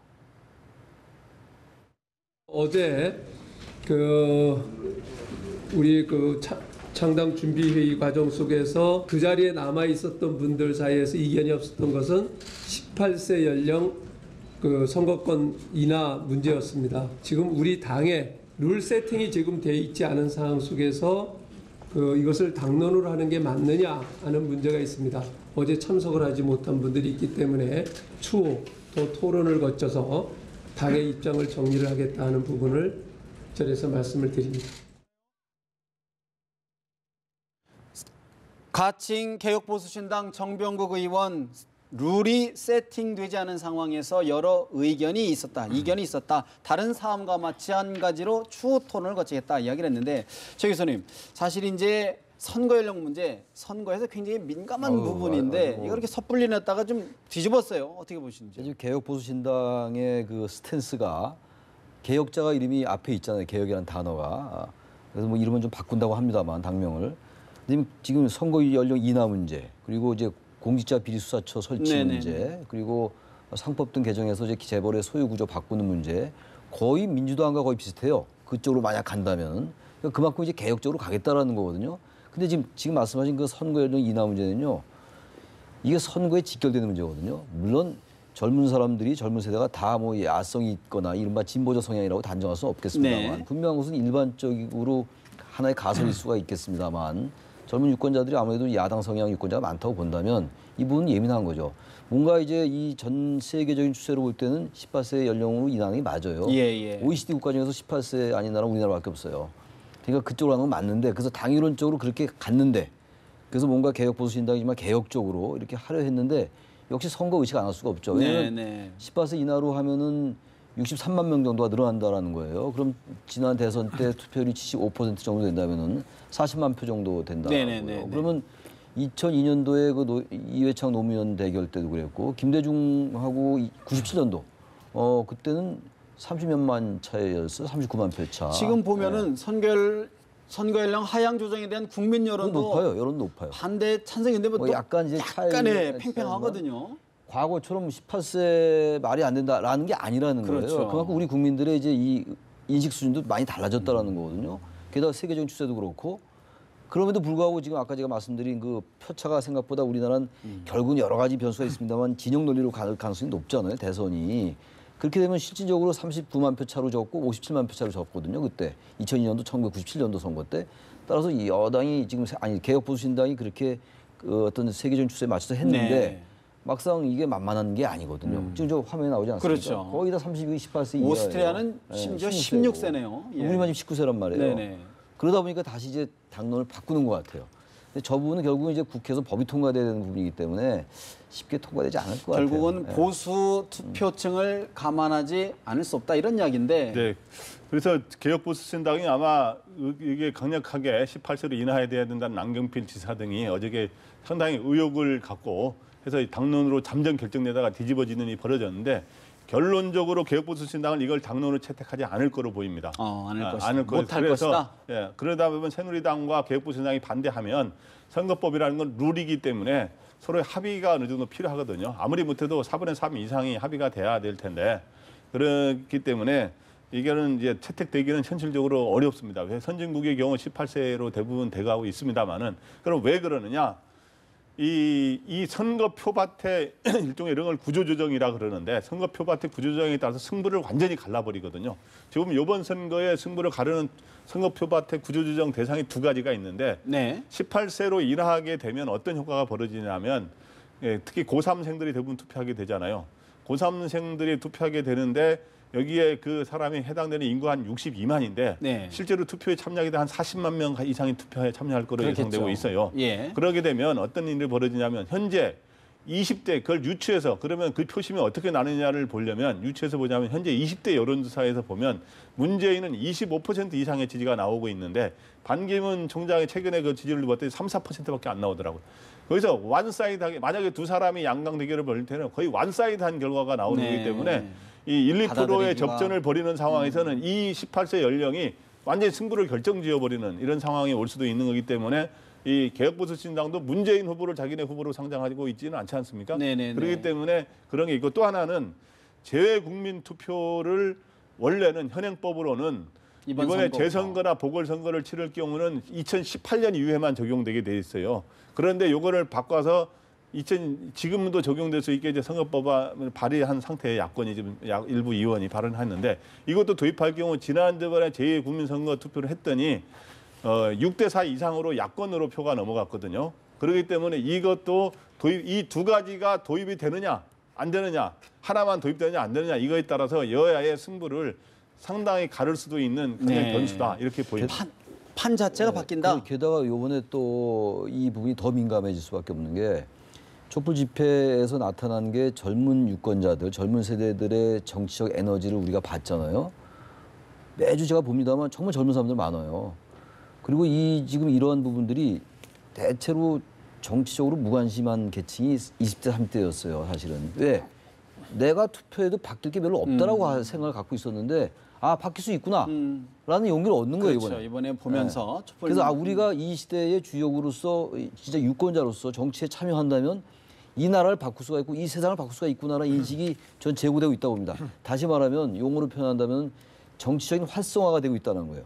어제 우리 창당 준비 회의 과정 속에서 그 자리에 남아 있었던 분들 사이에서 이견이 없었던 것은 18세 연령 선거권 인하 문제였습니다. 지금 우리 당에 룰 세팅이 지금 돼 있지 않은 상황 속에서 이것을 당론으로 하는 게 맞느냐 하는 문제가 있습니다. 어제 참석을 하지 못한 분들이 있기 때문에 추후 또 토론을 거쳐서 당의 입장을 정리를 하겠다 하는 부분을 자리에서 말씀을 드립니다. 가칭 개혁보수신당 정병국 의원, 룰이 세팅되지 않은 상황에서 여러 의견이 있었다, 이견이 있었다. 다른 사안과 마찬가지로 추후 토론을 거치겠다 이야기를 했는데 최 교수님, 사실 이제 선거 연령 문제, 선거에서 굉장히 민감한 부분인데 이걸 이렇게 섣불리 냈다가 좀 뒤집었어요. 어떻게 보시는지. 개혁보수신당의 그 스탠스가 개혁자가 이름이 앞에 있잖아요. 개혁이라는 단어가. 그래서 뭐 이름은 좀 바꾼다고 합니다만 당명을. 지금 선거 연령 인하 문제, 그리고 이제 공직자 비리수사처 설치 네네네. 문제, 그리고 상법 등 개정해서 이제 재벌의 소유 구조 바꾸는 문제, 거의 민주당과 거의 비슷해요. 그쪽으로 만약 간다면 그만큼 이제 개혁적으로 가겠다라는 거거든요. 근데 지금 말씀하신 그 선거 연령 인하 문제는요, 이게 선거에 직결되는 문제거든요. 물론 젊은 사람들이, 젊은 세대가 다 뭐 야성이 있거나 이른바 진보적 성향이라고 단정할 수는 없겠습니다만, 네. 분명한 것은 일반적으로 하나의 가설일 수가 있겠습니다만, 젊은 유권자들이 아무래도 야당 성향 유권자가 많다고 본다면 이 부분은 예민한 거죠. 뭔가 이제 이 전 세계적인 추세로 볼 때는 18세 연령으로 인하는 게 맞아요. 예. OECD 국가 중에서 18세 아닌 나라는 우리나라밖에 없어요. 그러니까 그쪽으로 하는 건 맞는데, 그래서 당이론적으로 그렇게 갔는데, 그래서 뭔가 개혁보수신당이지만 개혁적으로 이렇게 하려 했는데 역시 선거 의식 안 할 수가 없죠. 왜냐하면 18세 이하로 하면은 63만 명 정도가 늘어난다라는 거예요. 그럼 지난 대선 때 투표율이 75% 정도 된다면은 40만 표 정도 된다고요. 그러면 2002년도에 그 이회창 노무현 대결 때도 그랬고, 김대중하고 97년도 그때는 30몇만 차이였어요. 39만 표 차. 지금 보면은 선거 연령 하향 조정에 대한 국민 여론도 높아요. 여론 높아요. 반대 찬성인데 뭐 약간 이제 약간의 팽팽하거든요. 과거처럼 18세 말이 안 된다라는 게 아니라는 그렇죠. 거예요. 그만큼 우리 국민들의 이제 이 인식 수준도 많이 달라졌다라는 거거든요. 게다가 세계적인 추세도 그렇고, 그럼에도 불구하고 지금 아까 제가 말씀드린 그 표차가 생각보다 우리나라는 결국은 여러 가지 변수가 있습니다만 진영 논리로 갈 가능성이 높잖아요. 대선이. 그렇게 되면 실질적으로 39만 표 차로 졌고 57만 표 차로 졌거든요. 그때 2002년도 1997년도 선거 때. 따라서 이 여당이 지금 개혁보수신당이 그렇게 어떤 세계적인 추세에 맞춰서 했는데 네. 막상 이게 만만한 게 아니거든요. 지금 저 화면에 나오지 않습니까? 그렇죠. 거의 다 32, 18세 이하예요. 오스트리아는 심지어 16세네요. 예. 우리만 지금 19세란 말이에요. 네네. 그러다 보니까 다시 이제 당론을 바꾸는 것 같아요. 근데 저 부분은 결국은 이제 국회에서 법이 통과돼야 되는 부분이기 때문에 쉽게 통과되지 않을 것 같아요. 결국은 보수 투표층을 감안하지 않을 수 없다 이런 이야기인데. 네. 그래서 개혁보수신당이 아마 이게 강력하게 18세로 인하해야 된다는 남경필 지사 등이 어저께 상당히 의욕을 갖고 해서 당론으로 잠정 결정되다가 뒤집어지는 일이 벌어졌는데 결론적으로 개혁보수신당은 이걸 당론으로 채택하지 않을 거로 보입니다. 않을 것이다. 않을 거로. 못할 그래서, 것이다. 예, 그러다 보면 새누리당과 개혁보수신당이 반대하면 선거법이라는 건 룰이기 때문에 서로의 합의가 어느 정도 필요하거든요. 아무리 못해도 4분의 3 이상이 합의가 돼야 될 텐데 그렇기 때문에 이거는 이제 채택되기는 현실적으로 어렵습니다. 왜 선진국의 경우 18세로 대부분 돼가고 있습니다만은 그럼 왜 그러느냐? 이 선거표밭의 일종의 이런 걸 구조조정이라 그러는데 선거표밭의 구조조정에 따라서 승부를 완전히 갈라버리거든요. 지금 이번 선거에 승부를 가르는 선거표밭의 구조조정 대상이 두 가지가 있는데 네. 18세로 인하하게 되면 어떤 효과가 벌어지냐면 특히 고3생들이 대부분 투표하게 되잖아요. 고3생들이 투표하게 되는데 여기에 그 사람이 해당되는 인구가 한 62만인데 네. 실제로 투표에 참여하게 된 한 40만 명 이상이 투표에 참여할 거로 그렇겠죠. 예상되고 있어요. 예. 그러게 되면 어떤 일이 벌어지냐면 현재 20대 그걸 유추해서 그러면 그 표심이 어떻게 나느냐를 보려면 유추해서 보자면 현재 20대 여론조사에서 보면 문재인은 25% 이상의 지지가 나오고 있는데 반기문 총장의 최근에 그 지지율을 봤더니 3, 4%밖에 안 나오더라고요. 거기서 완사이드하게 만약에 두 사람이 양강 대결을 벌일 때는 거의 완사이드한 결과가 나오는 네. 거기 때문에 이 1, 2%의 받아들이기가. 접전을 벌이는 상황에서는 이 18세 연령이 완전히 승부를 결정지어버리는 이런 상황이 올 수도 있는 거기 때문에 이 개혁보수신당도 문재인 후보를 자기네 후보로 상장하고 있지는 않지 않습니까? 네네네. 그렇기 때문에 그런 게 있고 또 하나는 재외국민 투표를 원래는 현행법으로는 이번에 선거부터. 재선거나 보궐선거를 치를 경우는 2018년 이후에만 적용되게 돼 있어요. 그런데 이거를 바꿔서 지금도 적용될 수 있게 이제 선거법안을 발의한 상태의 야권이 지금 일부 의원이 발언했는데 이것도 도입할 경우 지난번에 제2국민선거 투표를 했더니 6대 4 이상으로 야권으로 표가 넘어갔거든요. 그렇기 때문에 이것도 이 두 가지가 도입이 되느냐 안 되느냐 하나만 도입되느냐 안 되느냐 이거에 따라서 여야의 승부를 상당히 가를 수도 있는 그냥 네. 변수다 이렇게 보입니다. 판 자체가 바뀐다. 게다가 이번에 또 이 부분이 더 민감해질 수밖에 없는 게 촛불 집회에서 나타난 게 젊은 유권자들, 젊은 세대들의 정치적 에너지를 우리가 봤잖아요. 매주 제가 봅니다만 정말 젊은 사람들 많아요. 그리고 지금 이러한 부분들이 대체로 정치적으로 무관심한 계층이 20대, 30대였어요, 사실은. 왜? 내가 투표해도 바뀔 게 별로 없다라고 생각을 갖고 있었는데 바뀔 수 있구나 라는 용기를 얻는 거예요, 그렇죠. 이번에 보면서 네. 그래서 우리가 이 시대의 주역으로서 진짜 유권자로서 정치에 참여한다면 이 나라를 바꿀 수가 있고 이 세상을 바꿀 수가 있구나라는 인식이 전 제고되고 있다고 봅니다. 다시 말하면 용어로 표현한다면 정치적인 활성화가 되고 있다는 거예요.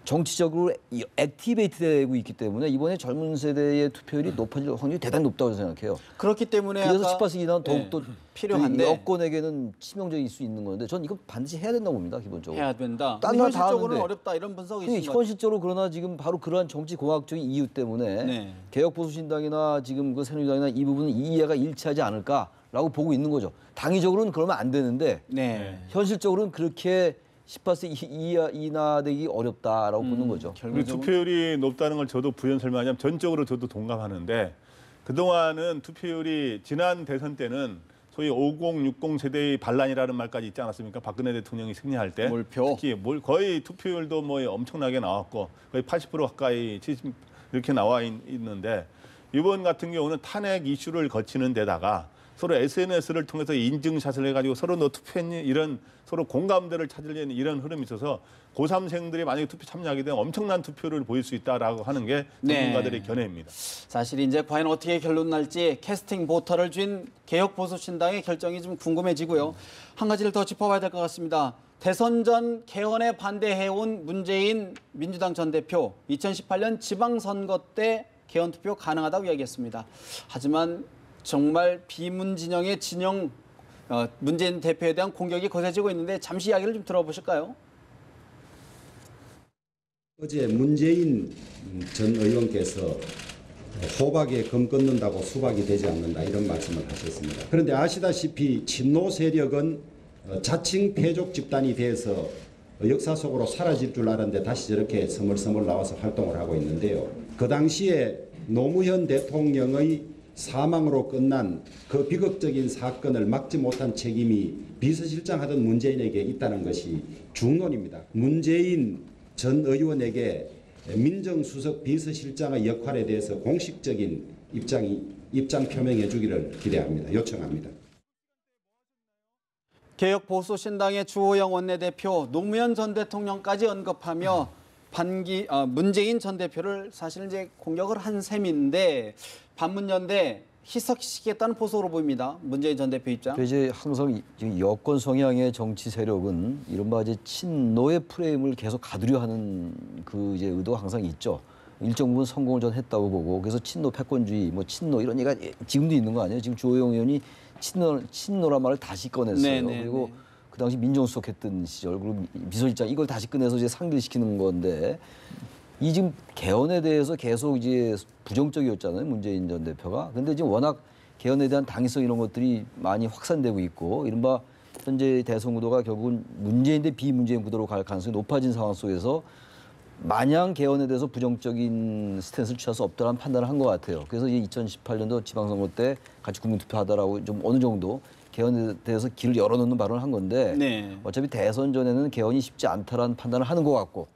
정치적으로 액티베이트 되고 있기 때문에 이번에 젊은 세대의 투표율이 높아질 확률이 대단히 높다고 생각해요. 그렇기 때문에 그래서 아까 18세 이하는 더욱더 필요한데 여권에게는 치명적일 수 있는 건데 전 이거 반드시 해야 된다고 봅니다. 기본적으로. 해야 된다. 딴 나라 다 현실적으로는 하는데. 어렵다 이런 분석이 있는 것 현실적으로 그러나 지금 바로 그러한 정치공학적인 이유 때문에 네. 개혁보수신당이나 지금 그 새누리당이나 이 부분은 이해가 일치하지 않을까라고 보고 있는 거죠. 당위적으로는 그러면 안 되는데 네. 현실적으로는 그렇게 18세 이하 되기 어렵다라고 보는 거죠. 그리고 투표율이 높다는 걸 저도 부연 설명하자면 전적으로 저도 동감하는데 그동안은 투표율이 지난 대선 때는 소위 50, 60 세대의 반란이라는 말까지 있지 않았습니까? 박근혜 대통령이 승리할 때 몰표. 특히 거의 투표율도 뭐 엄청나게 나왔고 거의 80% 가까이 70 이렇게 나와 있는데 이번 같은 경우는 탄핵 이슈를 거치는 데다가 서로 SNS를 통해서 인증샷을 해가지고 서로 너 투표했니? 이런 서로 공감대를 찾으려는 이런 흐름이 있어서 고3생들이 만약에 투표 참여하게 되면 엄청난 투표를 보일 수 있다라고 하는 게 전문가들의 견해입니다. 사실 이제 과연 어떻게 결론 날지 캐스팅 보터를 쥔 개혁보수신당의 결정이 좀 궁금해지고요. 한 가지를 더 짚어봐야 될 것 같습니다. 대선 전 개헌에 반대해온 문재인 민주당 전 대표 2018년 지방선거 때 개헌 투표 가능하다고 이야기했습니다. 하지만 정말 비문 진영의 문재인 대표에 대한 공격이 거세지고 있는데 잠시 이야기를 좀 들어보실까요? 어제 문재인 전 의원께서 호박에 검 끊는다고 수박이 되지 않는다 이런 말씀을 하셨습니다. 그런데 아시다시피 친노 세력은 자칭 패족 집단이 돼서 역사 속으로 사라질 줄 알았는데 다시 저렇게 서물서물 나와서 활동을 하고 있는데요. 그 당시에 노무현 대통령의 사망으로 끝난 그 비극적인 사건을 막지 못한 책임이 비서실장 하던 문재인에게 있다는 것이 중론입니다. 문재인 전 의원에게 민정수석 비서실장의 역할에 대해서 공식적인 입장이 입장 표명해 주기를 기대합니다. 요청합니다. 개혁보수신당의 주호영 원내대표, 노무현 전 대통령까지 언급하며 문재인 전 대표를 사실 이제 공격을 한 셈인데 반문연대 희석시키겠다는 포석으로 보입니다. 문재인 전 대표 입장. 이제 항상 여권 성향의 정치 세력은 이른바 이제 친노의 프레임을 계속 가두려 하는 그 이제 의도가 항상 있죠. 일정 부분 성공을 전 했다고 보고, 그래서 친노 패권주의, 뭐 친노 이런 얘기가 지금도 있는 거 아니에요? 지금 주호영 의원이 친노란 말을 다시 꺼냈어요. 네네네. 그리고 그 당시 민정수석 했던 시절, 그리고 비서실장 이걸 다시 꺼내서 이제 상기시키는 건데, 이 지금 개헌에 대해서 계속 이제 부정적이었잖아요, 문재인 전 대표가. 근데 지금 워낙 개헌에 대한 당위성 이런 것들이 많이 확산되고 있고, 이른바 현재 대선 구도가 결국은 문재인 대 비문재인 구도로 갈 가능성이 높아진 상황 속에서 마냥 개헌에 대해서 부정적인 스탠스를 취할 수 없다는 판단을 한 것 같아요. 그래서 이제 2018년도 지방선거 때 같이 국민투표하다라고 좀 어느 정도 개헌에 대해서 길을 열어놓는 발언을 한 건데, 네. 어차피 대선 전에는 개헌이 쉽지 않다라는 판단을 하는 것 같고,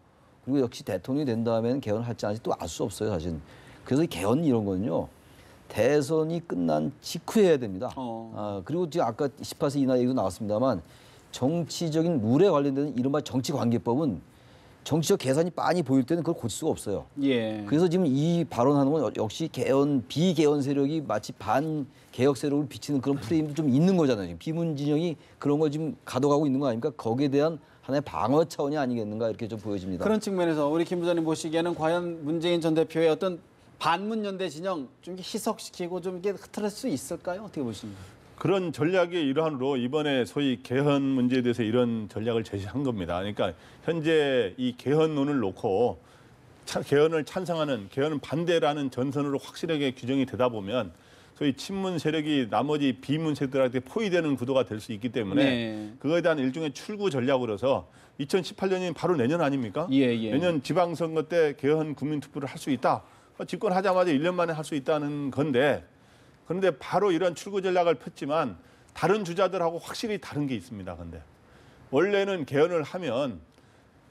그리고 역시 대통령이 된 다음에는 개헌을 할지 안 할지 또 알 수 없어요, 사실. 그래서 개헌 이런 거는요, 대선이 끝난 직후에 해야 됩니다. 그리고 지금 아까 18세 이나 얘기도 나왔습니다만, 정치적인 룰에 관련된 이른바 정치관계법은 정치적 계산이 빤히 보일 때는 그걸 고칠 수가 없어요. 예. 그래서 지금 이 발언하는 건 역시 비개헌 세력이 마치 반개혁 세력을 비치는 그런 프레임도 좀 있는 거잖아요. 지금 비문 진영이 그런 걸 지금 가둬가고 있는 거 아닙니까? 거기에 대한 하나의 방어 차원이 아니겠는가 이렇게 좀 보여집니다. 그런 측면에서 우리 김 부장님 보시기에는 과연 문재인 전 대표의 어떤 반문연대 진영 좀 이렇게 희석시키고 좀 이렇게 흐트릴 수 있을까요? 어떻게 보십니까? 그런 전략의 일환으로 이번에 소위 개헌 문제에 대해서 이런 전략을 제시한 겁니다. 그러니까 현재 이 개헌론을 놓고 개헌을 찬성하는, 개헌은 반대라는 전선으로 확실하게 규정이 되다 보면 소위 친문 세력이 나머지 비문 세력들한테 포위되는 구도가 될 수 있기 때문에 네. 그거에 대한 일종의 출구 전략으로서 2018년이 바로 내년 아닙니까? 예. 내년 지방선거 때 개헌 국민투표를 할 수 있다. 집권하자마자 1년 만에 할 수 있다는 건데, 그런데 바로 이런 출구 전략을 폈지만 다른 주자들하고 확실히 다른 게 있습니다. 근데 원래는 개헌을 하면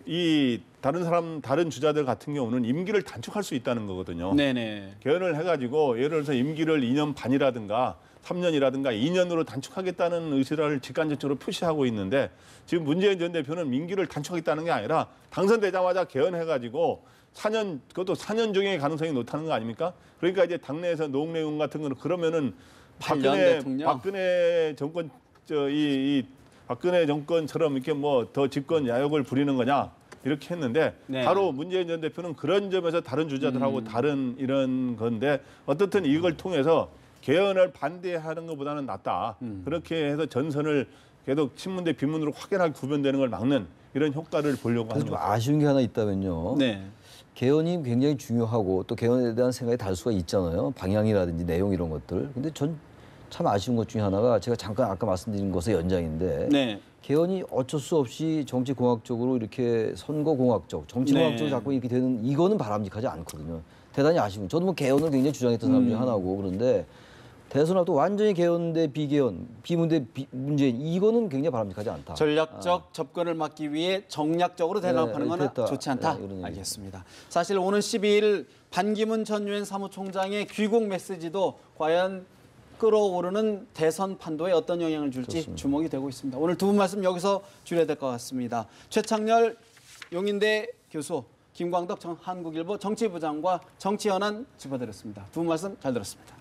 이 다른 주자들 같은 경우는 임기를 단축할 수 있다는 거거든요. 네네. 개헌을 해가지고 예를 들어서 임기를 2년 반이라든가 3년이라든가 2년으로 단축하겠다는 의지를 직간접적으로 표시하고 있는데, 지금 문재인 전 대표는 임기를 단축하겠다는 게 아니라 당선되자마자 개헌해가지고 4년, 그것도 4년 중에 가능성이 높다는 거 아닙니까? 그러니까 이제 당내에서 노웅래용 같은 거는 그러면은 박근혜 정권 박근혜 정권처럼 이렇게 뭐 더 집권 야욕을 부리는 거냐 이렇게 했는데, 네. 바로 문재인 전 대표는 그런 점에서 다른 주자들하고 다른 이런 건데, 어떻든 이걸 통해서 개헌을 반대하는 것보다는 낫다. 그렇게 해서 전선을 계속 친문 대 비문으로 확연하게 구분되는 걸 막는 이런 효과를 보려고 하는 좀 거죠. 아쉬운 게 하나 있다면요. 네. 개헌이 굉장히 중요하고 또 개헌에 대한 생각이 다를 수가 있잖아요. 방향이라든지 내용 이런 것들. 근데 전 참 아쉬운 것 중에 하나가, 제가 잠깐 아까 말씀드린 것의 연장인데, 네. 개헌이 어쩔 수 없이 정치공학적으로 이렇게 선거공학적, 정치공학적으로 네. 자꾸 이렇게 되는, 이거는 바람직하지 않거든요. 대단히 아쉬운. 저도 뭐 개헌을 굉장히 주장했던 사람 중에 하나고, 그런데 대선할 때 완전히 개헌 대 비개헌, 비문 대 문재인, 이거는 굉장히 바람직하지 않다. 전략적 접근을 막기 위해 정략적으로 대응하는 건 됐다. 좋지 않다. 이런 얘기. 알겠습니다. 사실 오는 12일 반기문 전 유엔 사무총장의 귀국 메시지도 과연 끌어오르는 대선 판도에 어떤 영향을 줄지 좋습니다. 주목이 되고 있습니다. 오늘 두 분 말씀 여기서 줄여야 될 것 같습니다. 최창렬 용인대 교수, 김광덕 한국일보 정치부장과 정치현안 짚어드렸습니다. 두 분 말씀 잘 들었습니다.